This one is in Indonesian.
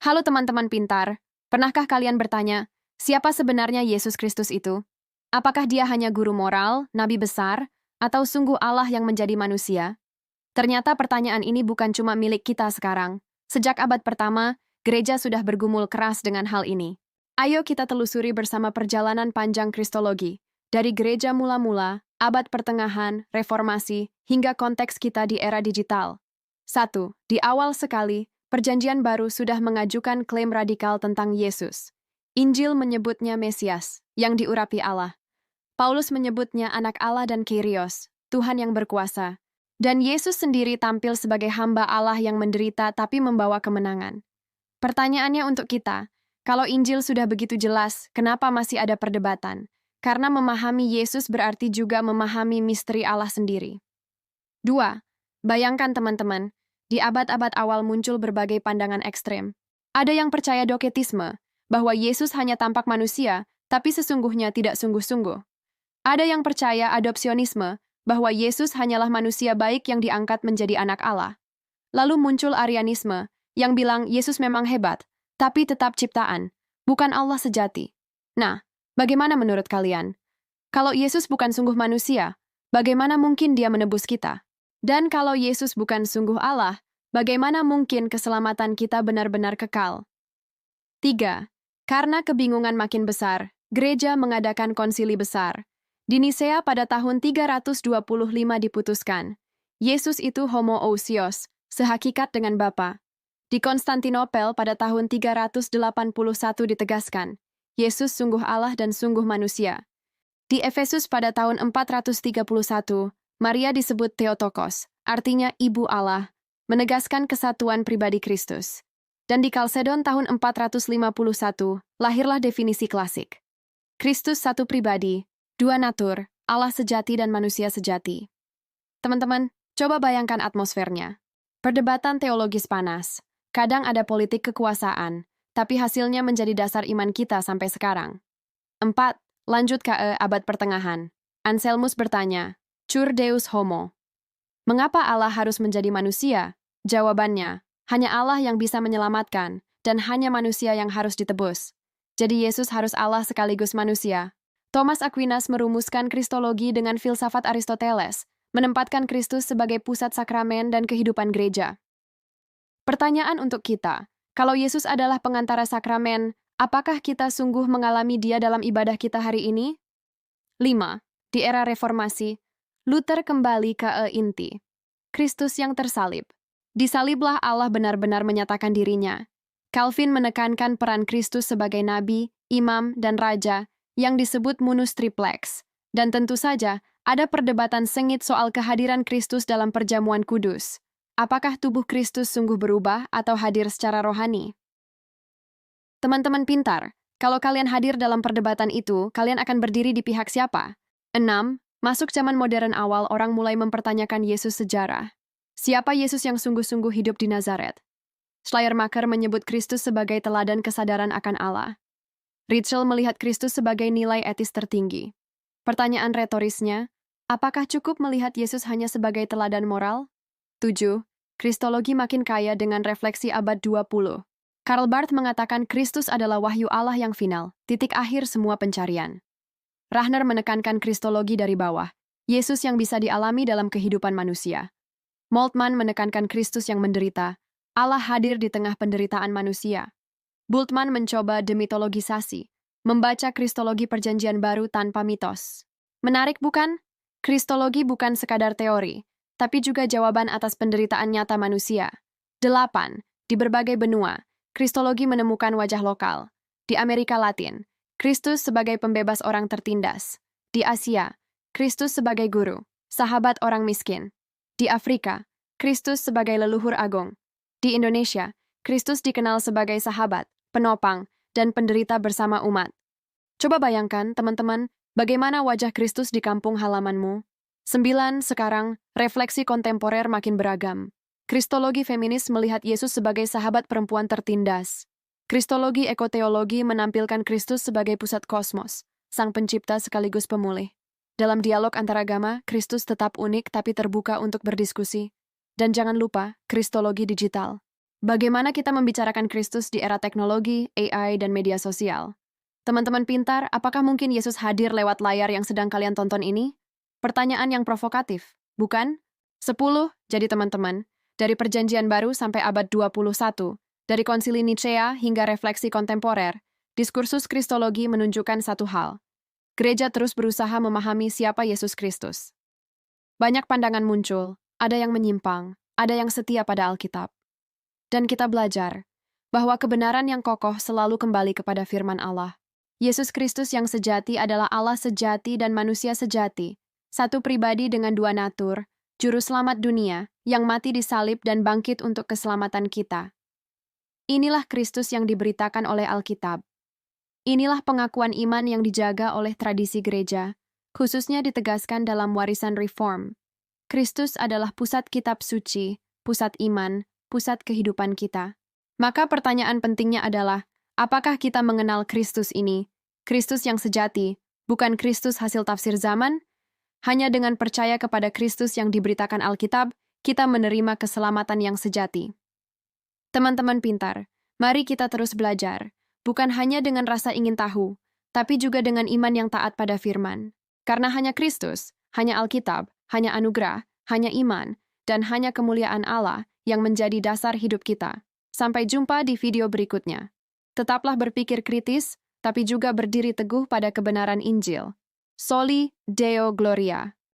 Halo teman-teman pintar, pernahkah kalian bertanya, siapa sebenarnya Yesus Kristus itu? Apakah dia hanya guru moral, nabi besar, atau sungguh Allah yang menjadi manusia? Ternyata pertanyaan ini bukan cuma milik kita sekarang. Sejak abad pertama, gereja sudah bergumul keras dengan hal ini. Ayo kita telusuri bersama perjalanan panjang Kristologi, dari gereja mula-mula, abad pertengahan, reformasi, hingga konteks kita di era digital. 1. Di awal sekali, Perjanjian Baru sudah mengajukan klaim radikal tentang Yesus. Injil menyebutnya Mesias, yang diurapi Allah. Paulus menyebutnya anak Allah dan Kyrios, Tuhan yang berkuasa. Dan Yesus sendiri tampil sebagai hamba Allah yang menderita tapi membawa kemenangan. Pertanyaannya untuk kita, kalau Injil sudah begitu jelas, kenapa masih ada perdebatan? Karena memahami Yesus berarti juga memahami misteri Allah sendiri. 2. Bayangkan teman-teman, di abad-abad awal muncul berbagai pandangan ekstrem. Ada yang percaya doketisme, bahwa Yesus hanya tampak manusia, tapi sesungguhnya tidak sungguh-sungguh. Ada yang percaya adopsionisme, bahwa Yesus hanyalah manusia baik yang diangkat menjadi anak Allah. Lalu muncul Arianisme, yang bilang Yesus memang hebat, tapi tetap ciptaan, bukan Allah sejati. Nah, bagaimana menurut kalian? Kalau Yesus bukan sungguh manusia, bagaimana mungkin dia menebus kita? Dan kalau Yesus bukan sungguh Allah, bagaimana mungkin keselamatan kita benar-benar kekal? 3. Karena kebingungan makin besar, gereja mengadakan konsili besar. Di Nisea pada tahun 325 diputuskan, Yesus itu homoousios, sehakikat dengan Bapa. Di Konstantinopel pada tahun 381 ditegaskan, Yesus sungguh Allah dan sungguh manusia. Di Efesus pada tahun 431, Maria disebut Theotokos, artinya Ibu Allah, menegaskan kesatuan pribadi Kristus. Dan di Kalsedon tahun 451, lahirlah definisi klasik. Kristus satu pribadi, dua natur, Allah sejati dan manusia sejati. Teman-teman, coba bayangkan atmosfernya. Perdebatan teologis panas. Kadang ada politik kekuasaan, tapi hasilnya menjadi dasar iman kita sampai sekarang. 4. Lanjut ke abad pertengahan. Anselmus bertanya, Cur Deus homo. Mengapa Allah harus menjadi manusia? Jawabannya, hanya Allah yang bisa menyelamatkan, dan hanya manusia yang harus ditebus. Jadi Yesus harus Allah sekaligus manusia. Thomas Aquinas merumuskan Kristologi dengan filsafat Aristoteles, menempatkan Kristus sebagai pusat sakramen dan kehidupan gereja. Pertanyaan untuk kita, kalau Yesus adalah pengantara sakramen, apakah kita sungguh mengalami Dia dalam ibadah kita hari ini? 5. Di era reformasi, Luther kembali ke inti. Kristus yang tersalib. Disaliblah Allah benar-benar menyatakan dirinya. Calvin menekankan peran Kristus sebagai nabi, imam, dan raja yang disebut munus triplex. Dan tentu saja, ada perdebatan sengit soal kehadiran Kristus dalam perjamuan kudus. Apakah tubuh Kristus sungguh berubah atau hadir secara rohani? Teman-teman pintar, kalau kalian hadir dalam perdebatan itu, kalian akan berdiri di pihak siapa? 6. Masuk zaman modern awal, orang mulai mempertanyakan Yesus sejarah. Siapa Yesus yang sungguh-sungguh hidup di Nazaret? Schleiermacher menyebut Kristus sebagai teladan kesadaran akan Allah. Ritschl melihat Kristus sebagai nilai etis tertinggi. Pertanyaan retorisnya, apakah cukup melihat Yesus hanya sebagai teladan moral? 7. Kristologi makin kaya dengan refleksi abad 20. Karl Barth mengatakan Kristus adalah wahyu Allah yang final, titik akhir semua pencarian. Rahner menekankan Kristologi dari bawah, Yesus yang bisa dialami dalam kehidupan manusia. Moltmann menekankan Kristus yang menderita, Allah hadir di tengah penderitaan manusia. Bultmann mencoba demitologisasi, membaca Kristologi Perjanjian Baru tanpa mitos. Menarik bukan? Kristologi bukan sekadar teori, tapi juga jawaban atas penderitaan nyata manusia. 8. Di berbagai benua, Kristologi menemukan wajah lokal. Di Amerika Latin, Kristus sebagai pembebas orang tertindas. Di Asia, Kristus sebagai guru, sahabat orang miskin. Di Afrika, Kristus sebagai leluhur agung. Di Indonesia, Kristus dikenal sebagai sahabat, penopang, dan penderita bersama umat. Coba bayangkan, teman-teman, bagaimana wajah Kristus di kampung halamanmu. 9. Sekarang, refleksi kontemporer makin beragam. Kristologi feminis melihat Yesus sebagai sahabat perempuan tertindas. Kristologi ekoteologi menampilkan Kristus sebagai pusat kosmos, sang pencipta sekaligus pemulih. Dalam dialog antaragama, Kristus tetap unik tapi terbuka untuk berdiskusi. Dan jangan lupa, Kristologi digital. Bagaimana kita membicarakan Kristus di era teknologi, AI, dan media sosial? Teman-teman pintar, apakah mungkin Yesus hadir lewat layar yang sedang kalian tonton ini? Pertanyaan yang provokatif, bukan? 10. Jadi teman-teman, dari Perjanjian Baru sampai abad 21, dari Konsili Nicea hingga refleksi kontemporer, diskursus Kristologi menunjukkan satu hal. Gereja terus berusaha memahami siapa Yesus Kristus. Banyak pandangan muncul, ada yang menyimpang, ada yang setia pada Alkitab. Dan kita belajar bahwa kebenaran yang kokoh selalu kembali kepada firman Allah. Yesus Kristus yang sejati adalah Allah sejati dan manusia sejati, satu pribadi dengan dua natur, juru selamat dunia, yang mati di salib dan bangkit untuk keselamatan kita. Inilah Kristus yang diberitakan oleh Alkitab. Inilah pengakuan iman yang dijaga oleh tradisi gereja, khususnya ditegaskan dalam warisan reform. Kristus adalah pusat kitab suci, pusat iman, pusat kehidupan kita. Maka pertanyaan pentingnya adalah, apakah kita mengenal Kristus ini? Kristus yang sejati, bukan Kristus hasil tafsir zaman? Hanya dengan percaya kepada Kristus yang diberitakan Alkitab, kita menerima keselamatan yang sejati. Teman-teman pintar, mari kita terus belajar, bukan hanya dengan rasa ingin tahu, tapi juga dengan iman yang taat pada firman. Karena hanya Kristus, hanya Alkitab, hanya anugerah, hanya iman, dan hanya kemuliaan Allah yang menjadi dasar hidup kita. Sampai jumpa di video berikutnya. Tetaplah berpikir kritis, tapi juga berdiri teguh pada kebenaran Injil. Soli Deo Gloria.